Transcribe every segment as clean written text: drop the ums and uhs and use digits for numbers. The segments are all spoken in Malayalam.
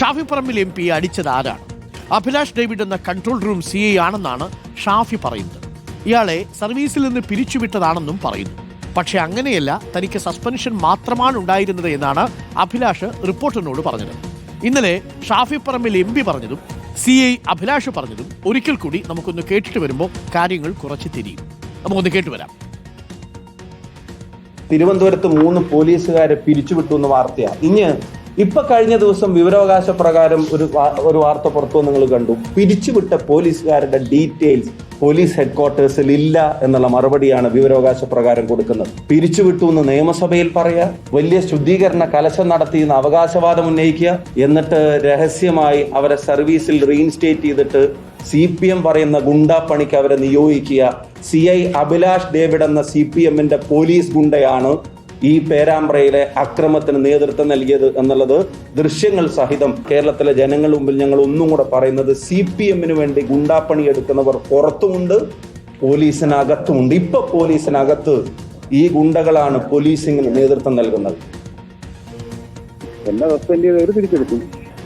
ഷാഫി പറമ്പിൽ MP അടിച്ചത് ആരാണ്? അഭിലാഷ് ഡേവിഡ് എന്ന കൺട്രോൾ റൂം CI ആണെന്നാണ് ഷാഫി പറയുന്നത്. ഇയാളെ സർവീസിൽ നിന്ന് പിരിച്ചുവിട്ടതാണെന്നും പറയുന്നു. പക്ഷേ അങ്ങനെയല്ല, തനിക്ക് സസ്പെൻഷൻ മാത്രമാണ് ഉണ്ടായിരുന്നത് എന്നാണ് അഭിലാഷ് റിപ്പോർട്ടറിനോട് പറഞ്ഞത്. ഇന്നലെ ഷാഫി പറമ്പിൽ MP പറഞ്ഞതും CI അഭിലാഷ് പറഞ്ഞതും ഒരിക്കൽ കൂടി നമുക്കൊന്ന് കേട്ടിട്ട് വരുമ്പോൾ കാര്യങ്ങൾ കുറച്ച് തിരിയും. നമുക്കൊന്ന് കേട്ടുവരാം. തിരുവനന്തപുരത്ത് 3 പോലീസുകാരെ പിരിച്ചുവിട്ടു എന്ന വാർത്തയാണ്. ഇപ്പൊ കഴിഞ്ഞ ദിവസം വിവരാവകാശ പ്രകാരം ഒരു വാർത്ത പുറത്തു നിങ്ങൾ കണ്ടു. പിരിച്ചുവിട്ട പോലീസുകാരുടെ ഡീറ്റെയിൽസ് പോലീസ് ഹെഡ്ക്വാർട്ടേഴ്സിൽ ഇല്ല എന്നുള്ള മറുപടിയാണ് വിവരാവകാശ പ്രകാരം കൊടുക്കുന്നത്. പിരിച്ചുവിട്ടു എന്ന് നിയമസഭയിൽ പറയുക, വലിയ ശുദ്ധീകരണ കലശം നടത്തിയെന്ന് അവകാശവാദം ഉന്നയിക്കുക, എന്നിട്ട് രഹസ്യമായി അവരെ സർവീസിൽ റീഇൻസ്റ്റേറ്റ് ചെയ്തിട്ട് CPM പറയുന്ന ഗുണ്ടാപ്പണിക്ക് അവരെ നിയോഗിക്കുക. CI അഭിലാഷ് ഡേവിഡ് എന്ന CPM-ന്റെ പോലീസ് ഗുണ്ടയാണ് ഈ പേരാമ്പ്രയിലെ അക്രമത്തിന് നേതൃത്വം നൽകിയത് എന്നുള്ളത് ദൃശ്യങ്ങൾ സഹിതം കേരളത്തിലെ ജനങ്ങളുടെ മുമ്പിൽ ഞങ്ങൾ ഒന്നും കൂടെ പറയുന്നത്, CPM-ന് വേണ്ടി ഗുണ്ടാപ്പണി എടുക്കുന്നവർ പുറത്തുമുണ്ട്, പോലീസിനകത്തുമുണ്ട്. ഇപ്പൊ പോലീസിനകത്ത് ഈ ഗുണ്ടകളാണ് പോലീസിന് നേതൃത്വം നൽകുന്നത്. എന്നെ സസ്പെൻഡ് ചെയ്തവർ തിരിച്ചെടുത്തു.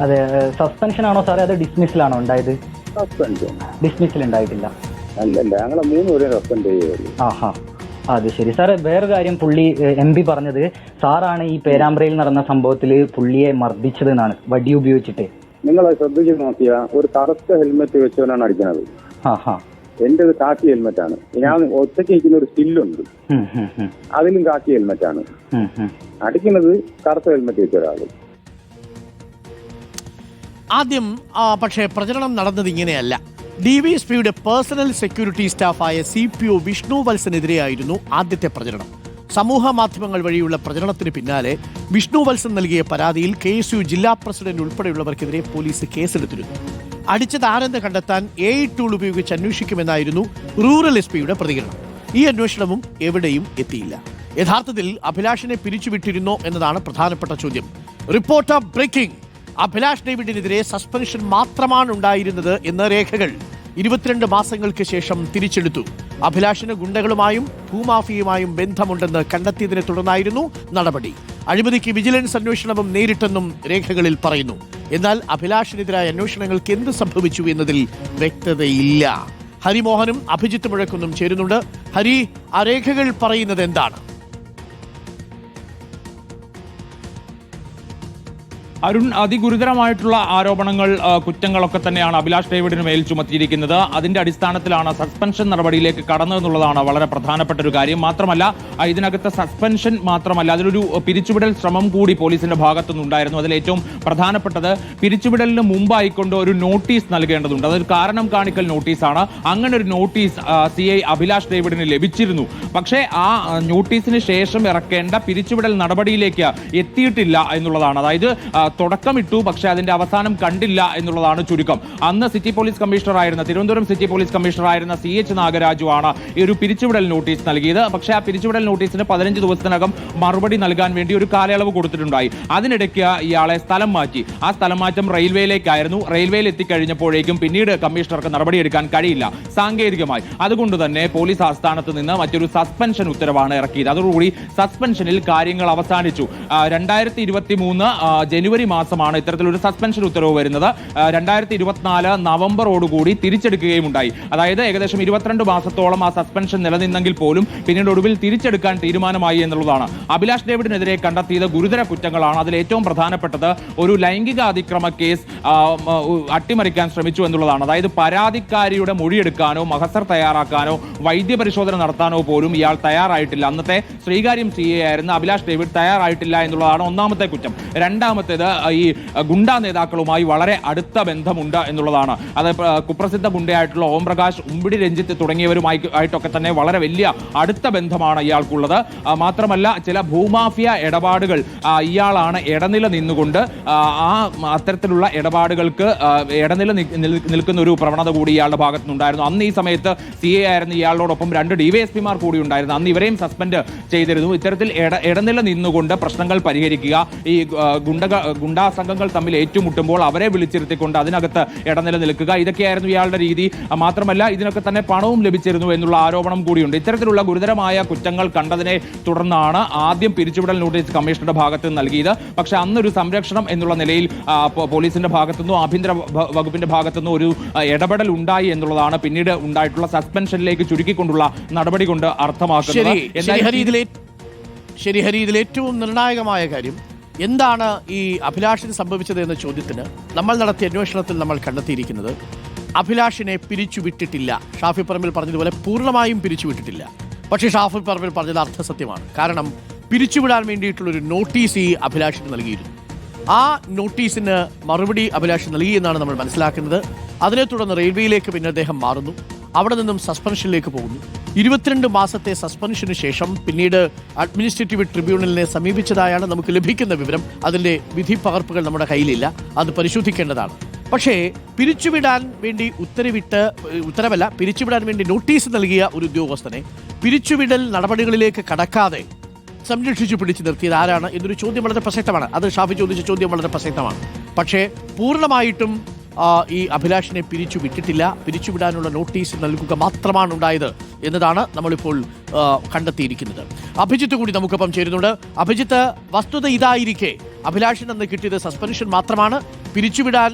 അതെ, സസ്പെൻഷൻ ആണോ സാറേ, അത് ഡിസ്മിസിലാണോ ഉണ്ടായത്? സസ്പെൻഷൻ. ഡിസ്മിസിൽ ഉണ്ടായിട്ടില്ല. അല്ലല്ല, ഞങ്ങളെ 3 പേരെ സസ്പെൻഡ് ചെയ്യുള്ളൂ. ആഹാ, അത് ശരി. സാറേ, വേറൊരു കാര്യം പുള്ളി MP പറഞ്ഞത് സാറാണ് ഈ പേരാമ്പ്രയിൽ നടന്ന സംഭവത്തിൽ പുള്ളിയെ മർദ്ദിച്ചത് എന്നാണ്, വടി ഉപയോഗിച്ചിട്ട്. നിങ്ങൾ ശ്രദ്ധിച്ച് നോക്കിയാ ഒരു കറുത്ത ഹെൽമെറ്റ് വെച്ചവനാണ് അടിക്കുന്നത്. എന്റെ ഒരു കാക്കി ഹെൽമെറ്റ് ആണ്. ഞാൻ ഒറ്റയ്ക്ക് ഇരിക്കുന്ന ഒരു സ്റ്റില്ലുണ്ട്, അതിലും കാക്കി ഹെൽമെറ്റ് ആണ്. അടിക്കുന്നത് കറുത്ത ഹെൽമെറ്റ് വെച്ച ഒരാള്. ആദ്യം പക്ഷേ പ്രചരണം നടന്നത് ഇങ്ങനെയല്ല. DVSPയുടെ പേഴ്സണൽ സെക്യൂരിറ്റി സ്റ്റാഫായ CPO വിഷ്ണു വത്സനെതിരെയായിരുന്നു ആദ്യത്തെ പ്രചരണം. സമൂഹ മാധ്യമങ്ങൾ വഴിയുള്ള പ്രചരണത്തിന് പിന്നാലെ വിഷ്ണു വത്സൻ നൽകിയ പരാതിയിൽ KSU ജില്ലാ പ്രസിഡന്റ് ഉൾപ്പെടെയുള്ളവർക്കെതിരെ പോലീസ് കേസെടുത്തിരുന്നു. അടിച്ചത് ആരെന്ന് കണ്ടെത്താൻ AI ടൂൾ ഉപയോഗിച്ച് അന്വേഷിക്കുമെന്നായിരുന്നു റൂറൽ SPയുടെ പ്രതികരണം. ഈ അന്വേഷണവും എവിടെയും എത്തിയില്ല. യഥാർത്ഥത്തിൽ അഭിലാഷിനെ പിരിച്ചുവിട്ടിരുന്നോ എന്നതാണ് പ്രധാനപ്പെട്ട ചോദ്യം. റിപ്പോർട്ടർ ബ്രേക്കിംഗ്: അഭിലാഷ് ഡേവിഡിനെതിരെ സസ്പെൻഷൻ മാത്രമാണ് ഉണ്ടായിരുന്നത് എന്ന രേഖകൾ 22 മാസങ്ങൾക്ക് ശേഷം തിരിച്ചെടുത്തു. അഭിലാഷിന് ഗുണ്ടകളുമായും ഭൂമാഫിയുമായും ബന്ധമുണ്ടെന്ന് കണ്ടെത്തിയതിനെ തുടർന്നായിരുന്നു നടപടി. അഴിമതിക്ക് വിജിലൻസ് അന്വേഷണവും നേരിട്ടെന്നും രേഖകളിൽ പറയുന്നു. എന്നാൽ അഭിലാഷിനെതിരായ അന്വേഷണങ്ങൾക്ക് എന്ത് സംഭവിച്ചു എന്നതിൽ വ്യക്തതയില്ല. ഹരിമോഹനും അഭിജിത്ത് മുഴക്കുന്നും ചേരുന്നുണ്ട്. ഹരി, ആ രേഖകൾ പറയുന്നത് എന്താണ്? അരുൺ, അതിഗുരുതരമായിട്ടുള്ള ആരോപണങ്ങൾ, കുറ്റങ്ങളൊക്കെ തന്നെയാണ് അഭിലാഷ് ഡേവിഡിന് മേൽ ചുമത്തിയിരിക്കുന്നത്. അതിന്റെ അടിസ്ഥാനത്തിലാണ് സസ്പെൻഷൻ നടപടിയിലേക്ക് കടന്നതെന്നുള്ളതാണ് വളരെ പ്രധാനപ്പെട്ട ഒരു കാര്യം. മാത്രമല്ല, ഇതിനകത്ത് സസ്പെൻഷൻ മാത്രമല്ല, അതിലൊരു പിരിച്ചുവിടൽ ശ്രമം കൂടി പോലീസിന്റെ ഭാഗത്തുനിന്നുണ്ടായിരുന്നു. അതിൽ ഏറ്റവും പ്രധാനപ്പെട്ടത് പിരിച്ചുവിടലിന് മുമ്പായിക്കൊണ്ട് ഒരു നോട്ടീസ് നൽകേണ്ടതുണ്ട്. അതൊരു കാരണം കാണിക്കൽ നോട്ടീസാണ്. അങ്ങനെ ഒരു നോട്ടീസ് CI അഭിലാഷ് ഡേവിഡിന് ലഭിച്ചിരുന്നു. പക്ഷേ ആ നോട്ടീസിന് ശേഷം ഇറക്കേണ്ട പിരിച്ചുവിടൽ നടപടിയിലേക്ക് എത്തിയിട്ടില്ല എന്നുള്ളതാണ്. അതായത് തുടക്കമിട്ടു, പക്ഷേ അതിന്റെ അവസാനം കണ്ടില്ല എന്നുള്ളതാണ് ചുരുക്കം. അന്ന് തിരുവനന്തപുരം സിറ്റി പോലീസ് കമ്മീഷണറായിരുന്ന CH നാഗരാജു ആണ് ഈ ഒരു പിരിച്ചുവിടൽ നോട്ടീസ് നൽകിയത്. പക്ഷേ ആ പിരിച്ചുവിടൽ നോട്ടീസിന് 15 ദിവസത്തിനകം മറുപടി നൽകാൻ വേണ്ടി ഒരു കാലയളവ് കൊടുത്തിട്ടുണ്ടായി. അതിനിടയ്ക്ക് ഇയാളെ സ്ഥലം മാറ്റി. ആ സ്ഥലം മാറ്റം റെയിൽവേയിലേക്കായിരുന്നു. റെയിൽവേയിൽ എത്തിക്കഴിഞ്ഞപ്പോഴേക്കും പിന്നീട് കമ്മീഷണർക്ക് നടപടിയെടുക്കാൻ കഴിയില്ല സാങ്കേതികമായി. അതുകൊണ്ട് തന്നെ പോലീസ് ആസ്ഥാനത്ത് നിന്ന് മറ്റൊരു സസ്പെൻഷൻ ഉത്തരവാണ് ഇറക്കിയത്. അതോടുകൂടി സസ്പെൻഷനിൽ കാര്യങ്ങൾ അവസാനിച്ചു. 2023 ജനുവരി മാസമാണ് ഇത്തരത്തിലൊരു സസ്പെൻഷൻ ഉത്തരവ് വരുന്നത്. 2024 നവംബറോടുകൂടി തിരിച്ചെടുക്കുകയും ഉണ്ടായി. അതായത് ഏകദേശം 22 മാസത്തോളം ആ സസ്പെൻഷൻ നിലനിന്നെങ്കിൽ പോലും പിന്നീട് ഒടുവിൽ തിരിച്ചെടുക്കാൻ തീരുമാനമായി എന്നുള്ളതാണ്. അഭിലാഷ് ഡേവിഡിനെതിരെ കണ്ടെത്തിയത് ഗുരുതര കുറ്റങ്ങളാണ്. അതിൽ ഏറ്റവും പ്രധാനപ്പെട്ടത് ഒരു ലൈംഗിക അതിക്രമ കേസ് അട്ടിമറിക്കാൻ ശ്രമിച്ചു എന്നുള്ളതാണ്. അതായത് പരാതിക്കാരിയുടെ മൊഴിയെടുക്കാനോ മഹസർ തയ്യാറാക്കാനോ വൈദ്യപരിശോധന നടത്താനോ പോലും ഇയാൾ തയ്യാറായിട്ടില്ല. അന്നത്തെ ശ്രീകാര്യം CA ആയിരുന്ന അഭിലാഷ് ഡേവിഡ് തയ്യാറായിട്ടില്ല എന്നുള്ളതാണ് ഒന്നാമത്തെ കുറ്റം. രണ്ടാമത്തേത് ഈ ഗുണ്ടാ നേതാക്കളുമായി വളരെ അടുത്ത ബന്ധമുണ്ട് എന്നുള്ളതാണ്. അത് കുപ്രസിദ്ധ ഗുണ്ടയായിട്ടുള്ള ഓംപ്രകാശ്, ഉമ്പിടി രഞ്ജിത്ത് തുടങ്ങിയവരുമായിട്ടൊക്കെ തന്നെ വളരെ വലിയ അടുത്ത ബന്ധമാണ് ഇയാൾക്കുള്ളത്. മാത്രമല്ല, ചില ഭൂമാഫിയ ഇടപാടുകൾ ഇയാളാണ് ഇടനില നിന്നുകൊണ്ട് അത്തരത്തിലുള്ള ഇടപാടുകൾക്ക് ഇടനില നിൽക്കുന്ന ഒരു പ്രവണത കൂടി ഇയാളുടെ ഭാഗത്തുനിന്നുണ്ടായിരുന്നു. അന്ന് ഈ സമയത്ത് CA ആയിരുന്ന ഇയാളോടൊപ്പം 2 DYSPമാർ കൂടി ഉണ്ടായിരുന്നു. അന്ന് ഇവരെയും സസ്പെൻഡ് ചെയ്തിരുന്നു. ഇത്തരത്തിൽ ഇടനില നിന്നുകൊണ്ട് പ്രശ്നങ്ങൾ പരിഹരിക്കുക, ഈ ഗുണ്ടാ സംഘങ്ങൾ തമ്മിൽ ഏറ്റുമുട്ടുമ്പോൾ അവരെ വിളിച്ചിരുത്തിക്കൊണ്ട് അതിനകത്ത് ഇടനില നിൽക്കുക, ഇതൊക്കെയായിരുന്നു ഇയാളുടെ രീതി. മാത്രമല്ല ഇതിനൊക്കെ തന്നെ പണവും ലഭിച്ചിരുന്നു എന്നുള്ള ആരോപണം കൂടിയുണ്ട്. ഇത്തരത്തിലുള്ള ഗുരുതരമായ കുറ്റങ്ങൾ കണ്ടതിനെ തുടർന്നാണ് ആദ്യം പിരിച്ചുവിടൽ നോട്ടീസ് കമ്മീഷണറുടെ ഭാഗത്ത് നൽകിയത്. പക്ഷേ അന്നൊരു സംരക്ഷണം എന്നുള്ള നിലയിൽ പോലീസിന്റെ ഭാഗത്തുനിന്നോ ആഭ്യന്തര വകുപ്പിന്റെ ഭാഗത്തുനിന്നോ ഒരു ഇടപെടൽ ഉണ്ടായി എന്നുള്ളതാണ് പിന്നീട് ഉണ്ടായിട്ടുള്ള സസ്പെൻഷനിലേക്ക് ചുരുക്കിക്കൊണ്ടുള്ള നടപടി കൊണ്ട് അർത്ഥമാക്കുന്നത്. ശരി ഹരി, ഇതിൽ ഏറ്റവും നിർണായകമായ കാര്യം എന്താണ് ഈ അഭിലാഷിന് സംഭവിച്ചത് എന്ന ചോദ്യത്തിന് നമ്മൾ നടത്തിയ അന്വേഷണത്തിൽ നമ്മൾ കണ്ടെത്തിയിരിക്കുന്നത് അഭിലാഷിനെ പിരിച്ചുവിട്ടിട്ടില്ല. ഷാഫി പറമ്പിൽ പറഞ്ഞതുപോലെ പൂർണ്ണമായും പിരിച്ചുവിട്ടിട്ടില്ല. പക്ഷേ ഷാഫി പറമ്പിൽ പറഞ്ഞത് അർത്ഥസത്യമാണ്. കാരണം പിരിച്ചുവിടാൻ വേണ്ടിയിട്ടുള്ളൊരു നോട്ടീസ് ഈ അഭിലാഷിന് നൽകിയിരുന്നു. ആ നോട്ടീസിന് മറുപടി അഭിലാഷ് നൽകിയെന്നാണ് നമ്മൾ മനസ്സിലാക്കുന്നത്. അതിനെ തുടർന്ന് റെയിൽവേയിലേക്ക് പിന്നെ അദ്ദേഹം മാറുന്നു. അവിടെ നിന്നും സസ്പെൻഷനിലേക്ക് പോകുന്നു. 22 മാസത്തെ സസ്പെൻഷന് ശേഷം പിന്നീട് അഡ്മിനിസ്ട്രേറ്റീവ് ട്രിബ്യൂണലിനെ സമീപിച്ചതായാണ് നമുക്ക് ലഭിക്കുന്ന വിവരം. അതിൻ്റെ വിധി പകർപ്പുകൾ നമ്മുടെ കയ്യിലില്ല, അത് പരിശോധിക്കേണ്ടതാണ്. പക്ഷേ പിരിച്ചുവിടാൻ വേണ്ടി പിരിച്ചുവിടാൻ വേണ്ടി നോട്ടീസ് നൽകിയ ഒരു ഉദ്യോഗസ്ഥനെ പിരിച്ചുവിടൽ നടപടികളിലേക്ക് കടക്കാതെ സംരക്ഷിച്ചു പിടിച്ചു നിർത്തിയത് ആരാണ് എന്നൊരു ചോദ്യം വളരെ പ്രസക്തമാണ്. അത് ഷാഫി ചോദിച്ച ചോദ്യം വളരെ പ്രസക്തമാണ്. പക്ഷേ പൂർണ്ണമായിട്ടും ഈ അഭിലാഷിനെ പിരിച്ചുവിട്ടിട്ടില്ല. പിരിച്ചുവിടാനുള്ള നോട്ടീസ് നൽകുക മാത്രമാണ് ഉണ്ടായത് എന്നതാണ് നമ്മളിപ്പോൾ കണ്ടെത്തിയിരിക്കുന്നത്. അഭിജിത്ത് കൂടി നമുക്കൊപ്പം ചേരുന്നുണ്ട്. അഭിജിത്ത്, വസ്തുത ഇതായിരിക്കെ അഭിലാഷിന് അന്ന് കിട്ടിയത് സസ്പെൻഷൻ മാത്രമാണ്. പിരിച്ചുവിടാൻ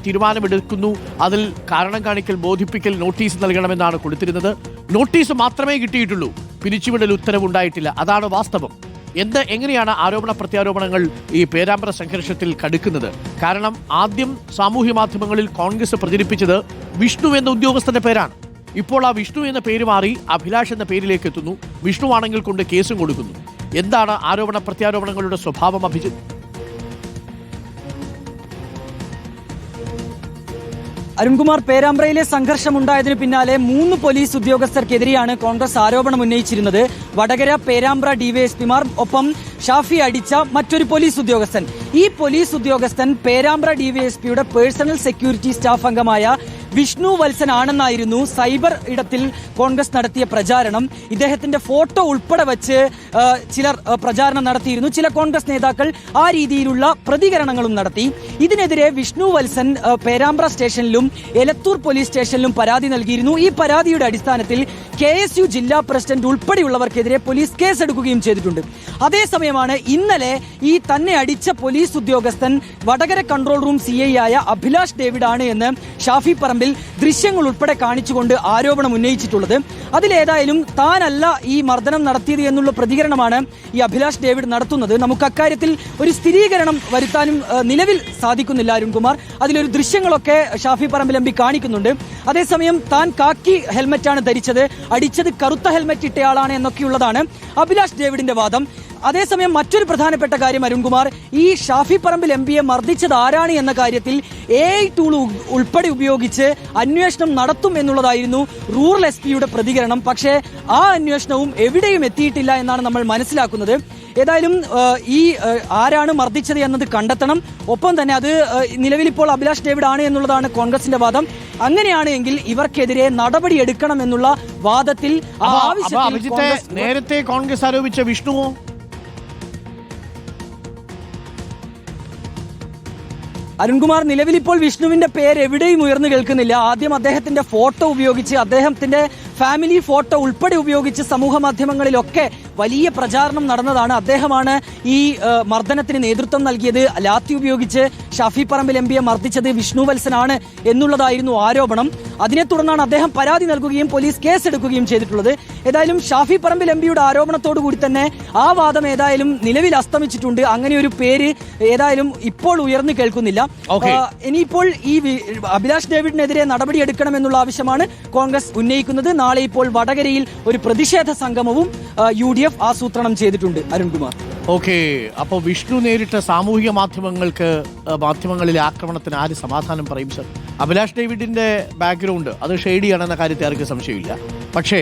തീരുമാനമെടുക്കുന്നു, അതിൽ കാരണം കാണിക്കൽ ബോധിപ്പിക്കൽ നോട്ടീസ് നൽകണമെന്നാണ് കൊടുത്തിരുന്നത്. നോട്ടീസ് മാത്രമേ കിട്ടിയിട്ടുള്ളൂ, പിരിച്ചുവിടൽ ഉത്തരവുണ്ടായിട്ടില്ല. അതാണ് വാസ്തവം. എങ്ങനെയാണ് ആരോപണ പ്രത്യാരോപണങ്ങൾ ഈ പേരാമ്പ്ര സംഘർഷത്തിൽ കടുക്കുന്നത്? കാരണം ആദ്യം സാമൂഹ്യ മാധ്യമങ്ങളിൽ കോൺഗ്രസ് പ്രചരിപ്പിച്ചത് വിഷ്ണു എന്ന ഉദ്യോഗസ്ഥന്റെ പേരാണ്. ഇപ്പോൾ ആ വിഷ്ണു എന്ന പേര് മാറി അഭിലാഷ് എന്ന പേരിലേക്ക് എത്തുന്നു. വിഷ്ണു ആണെങ്കിൽ കൊണ്ട് കേസും കൊടുക്കുന്നു. എന്താണ് ആരോപണ പ്രത്യാരോപണങ്ങളുടെ സ്വഭാവം, അഭിജിത്ത്? അരുൺകുമാർ, പേരാമ്പ്രയിലെ സംഘർഷമുണ്ടായതിനു പിന്നാലെ 3 പോലീസ് ഉദ്യോഗസ്ഥർക്കെതിരെയാണ് കോൺഗ്രസ് ആരോപണം ഉന്നയിച്ചിരുന്നത്. വടകര, പേരാമ്പ്ര ഡിവൈഎസ്പിമാർ, ഒപ്പം ഷാഫി അടിച്ച മറ്റൊരു പോലീസ് ഉദ്യോഗസ്ഥൻ. ഈ പോലീസ് ഉദ്യോഗസ്ഥൻ പേരാമ്പ്ര ഡിവൈഎസ്പിയുടെ പേഴ്സണൽ സെക്യൂരിറ്റി സ്റ്റാഫ് അംഗമായ വിഷ്ണു വത്സൻ ആണെന്നായിരുന്നു സൈബർ ഇടത്തിൽ കോൺഗ്രസ് നടത്തിയ പ്രചാരണം. ഇദ്ദേഹത്തിന്റെ ഫോട്ടോ ഉൾപ്പെടെ വെച്ച് ചിലർ പ്രചാരണം നടത്തിയിരുന്നു. ചില കോൺഗ്രസ് നേതാക്കൾ ആ രീതിയിലുള്ള പ്രതികരണങ്ങളും നടത്തി. ഇതിനെതിരെ വിഷ്ണു വത്സൻ പേരാമ്പ്ര സ്റ്റേഷനിലും എലത്തൂർ പോലീസ് സ്റ്റേഷനിലും പരാതി നൽകിയിരുന്നു. ഈ പരാതിയുടെ അടിസ്ഥാനത്തിൽ KSU ജില്ലാ പ്രസിഡന്റ് ഉൾപ്പെടെയുള്ളവർക്കെതിരെ പോലീസ് കേസെടുക്കുകയും ചെയ്തിട്ടുണ്ട്. അതേസമയമാണ് ഇന്നലെ ഈ തന്നെ അടിച്ച പോലീസ് ഉദ്യോഗസ്ഥൻ വടകര കൺട്രോൾ റൂം CI ആയ അഭിലാഷ് ഡേവിഡ് ആണ് എന്ന് ഷാഫി പറമ്പിൽ ദൃശ്യങ്ങൾ ഉൾപ്പെടെ കാണിച്ചുകൊണ്ട് ആരോപണം ഉന്നയിച്ചിട്ടുള്ളത്. അതിലേതായാലും താനല്ല ഈ മർദ്ദനം നടത്തിയത് എന്നുള്ള പ്രതികരണമാണ് ഈ അഭിലാഷ് ഡേവിഡ് നടത്തുന്നത്. നമുക്ക് അക്കാര്യത്തിൽ ഒരു സ്ഥിരീകരണം വരുത്താനും നിലവിൽ സാധിക്കുന്നില്ല അരുൺകുമാർ. അതിലൊരു ദൃശ്യങ്ങളൊക്കെ ഷാഫി പറമ്പിൽ MP കാണിക്കുന്നുണ്ട്. അതേസമയം താൻ കാക്കി ഹെൽമറ്റാണ് ധരിച്ചത്, അടിച്ചത് കറുത്ത ഹെൽമറ്റ് ഇട്ടയാളാണ് എന്നൊക്കെയുള്ളതാണ് അഭിലാഷ് ഡേവിഡിന്റെ വാദം. അതേസമയം മറ്റൊരു പ്രധാനപ്പെട്ട കാര്യം അരുൺകുമാർ, ഈ ഷാഫി പറമ്പിൽ MPയെ മർദ്ദിച്ചത് ആരാണ് എന്ന കാര്യത്തിൽ AI ടൂൾ ഉൾപ്പെടെ ഉപയോഗിച്ച് അന്വേഷണം നടത്തും എന്നുള്ളതായിരുന്നു റൂറൽ SPയുടെ പ്രതികരണം. പക്ഷേ ആ അന്വേഷണവും എവിടെയും എത്തിയിട്ടില്ല എന്നാണ് നമ്മൾ മനസ്സിലാക്കുന്നത്. ഏതായാലും ഈ ആരാണ് മർദ്ദിച്ചത് എന്നത് കണ്ടെത്തണം. ഒപ്പം തന്നെ അത് നിലവിൽ ഇപ്പോൾ അഭിലാഷ് ഡേവിഡ് ആണ് എന്നുള്ളതാണ് കോൺഗ്രസിന്റെ വാദം. അങ്ങനെയാണെങ്കിൽ ഇവർക്കെതിരെ നടപടി എടുക്കണം എന്നുള്ള വാദത്തിൽ നേരത്തെ കോൺഗ്രസ് ആരോപിച്ച വിഷ്ണുവോ? അരുൺകുമാർ, നിലവിൽ ഇപ്പോൾ വിഷ്ണുവിന്റെ പേര് എവിടെയും ഉയർന്നു കേൾക്കുന്നില്ല. ആദ്യം അദ്ദേഹത്തിന്റെ ഫോട്ടോ ഉപയോഗിച്ച്, അദ്ദേഹത്തിന്റെ ഫാമിലി ഫോട്ടോ ഉൾപ്പെടെ ഉപയോഗിച്ച് സമൂഹ മാധ്യമങ്ങളിലൊക്കെ വലിയ പ്രചാരണം നടന്നതാണ്. അദ്ദേഹമാണ് ഈ മർദ്ദനത്തിന് നേതൃത്വം നൽകിയത്, ലാത്തി ഉപയോഗിച്ച് ഷാഫി പറമ്പിൽ MPയെ മർദ്ദിച്ചത് വിഷ്ണു വത്സനാണ് എന്നുള്ളതായിരുന്നു ആരോപണം. അതിനെ തുടർന്നാണ് അദ്ദേഹം പരാതി നൽകുകയും പോലീസ് കേസെടുക്കുകയും ചെയ്തിട്ടുള്ളത്. ഏതായാലും ഷാഫി പറമ്പിൽ MPയുടെ ആരോപണത്തോടു കൂടി തന്നെ ആ വാദം ഏതായാലും നിലവിൽ അസ്തമിച്ചിട്ടുണ്ട്. അങ്ങനെ ഒരു പേര് ഏതായാലും ഇപ്പോൾ ഉയർന്നു കേൾക്കുന്നില്ല. ഇനിയിപ്പോൾ ഈ അഭിലാഷ് ഡേവിഡിനെതിരെ നടപടിയെടുക്കണമെന്നുള്ള ആവശ്യമാണ് കോൺഗ്രസ് ഉന്നയിക്കുന്നത്. നാളെ ഇപ്പോൾ വടകരയിൽ ഒരു പ്രതിഷേധ സംഗമവും UDF ആസൂത്രണം ചെയ്തിട്ടുണ്ട് അരുൺകുമാർ. ഓക്കെ, അപ്പോൾ വിഷ്ണു നേരിട്ട സാമൂഹിക മാധ്യമങ്ങളിലെ ആക്രമണത്തിന് ആര് സമാധാനം പറയും സർ? അഭിലാഷ് ഡേവിഡിന്റെ ബാക്ക്ഗ്രൗണ്ട് അത് ഷെയ്ഡിയാണെന്ന കാര്യത്തിൽ ആർക്കും സംശയമില്ല. പക്ഷേ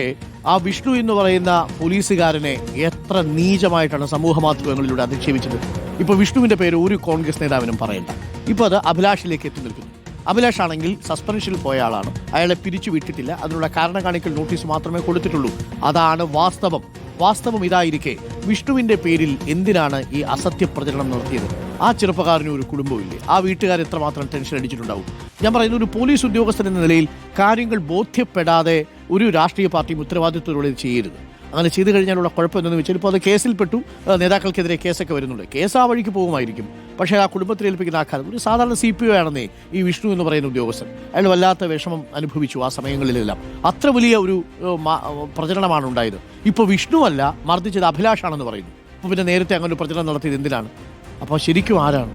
ആ വിഷ്ണു എന്ന് പറയുന്ന പോലീസുകാരനെ എത്ര നീചമായിട്ടാണ് സമൂഹ മാധ്യമങ്ങളിലൂടെ അധിക്ഷേപിച്ചത്. ഇപ്പോൾ വിഷ്ണുവിന്റെ പേര് ഒരു കോൺഗ്രസ് നേതാവിനും പറയണ്ട. ഇപ്പോൾ അത് അഭിലാഷിലേക്ക് എത്തി നിൽക്കുന്നു. അഭിലാഷ് ആണെങ്കിൽ സസ്പെൻഷനിൽ പോയ ആളാണ്, അയാളെ പിരിച്ചു വിട്ടിട്ടില്ല. അതിനുള്ള കാരണം കാണിക്കൽ നോട്ടീസ് മാത്രമേ കൊടുത്തിട്ടുള്ളൂ. അതാണ് വാസ്തവം. വാസ്തവം ഇതായിരിക്കെ വിഷ്ണുവിന്റെ പേരിൽ എന്തിനാണ് ഈ അസത്യ പ്രചരണം നടത്തിയത്? ആ ചെറുപ്പക്കാരന് ഒരു കുടുംബമില്ലേ? ആ വീട്ടുകാർ എത്രമാത്രം ടെൻഷൻ അടിച്ചിട്ടുണ്ടാവും? ഞാൻ പറയുന്ന ഒരു പോലീസ് ഉദ്യോഗസ്ഥൻ എന്ന നിലയിൽ കാര്യങ്ങൾ ബോധ്യപ്പെടാതെ ഒരു രാഷ്ട്രീയ പാർട്ടിയും ഉത്തരവാദിത്വത്തോടെ ഇത് ചെയ്യരുത്. അങ്ങനെ ചെയ്തു കഴിഞ്ഞാലുള്ള കുഴപ്പം എന്തെന്ന് വെച്ചാൽ ഇപ്പോൾ അത് കേസിൽപ്പെട്ടു, നേതാക്കൾക്കെതിരെ കേസൊക്കെ വരുന്നുണ്ട്. കേസ് ആ വഴിക്ക് പോകുമായിരിക്കും, പക്ഷേ ആ കുടുംബത്തിൽ ഏൽപ്പിക്കുന്ന ആഘാതം ഒരു സാധാരണ CPO ആണെന്നേ ഈ വിഷ്ണു എന്ന് പറയുന്ന ഉദ്യോഗസ്ഥൻ. അയാൾ വല്ലാത്ത വിഷമം അനുഭവിച്ചു ആ സമയങ്ങളിലെല്ലാം. അത്ര വലിയ ഒരു പ്രചരണമാണ് ഉണ്ടായത്. ഇപ്പോൾ വിഷ്ണുവല്ല മർദ്ദിച്ചത്, അഭിലാഷാണെന്ന് പറയുന്നു. അപ്പോൾ പിന്നെ നേരത്തെ അങ്ങനെ ഒരു പ്രചരണം നടത്തിയത് എന്തിനാണ്? അപ്പോൾ ശരിക്കും ആരാണ്?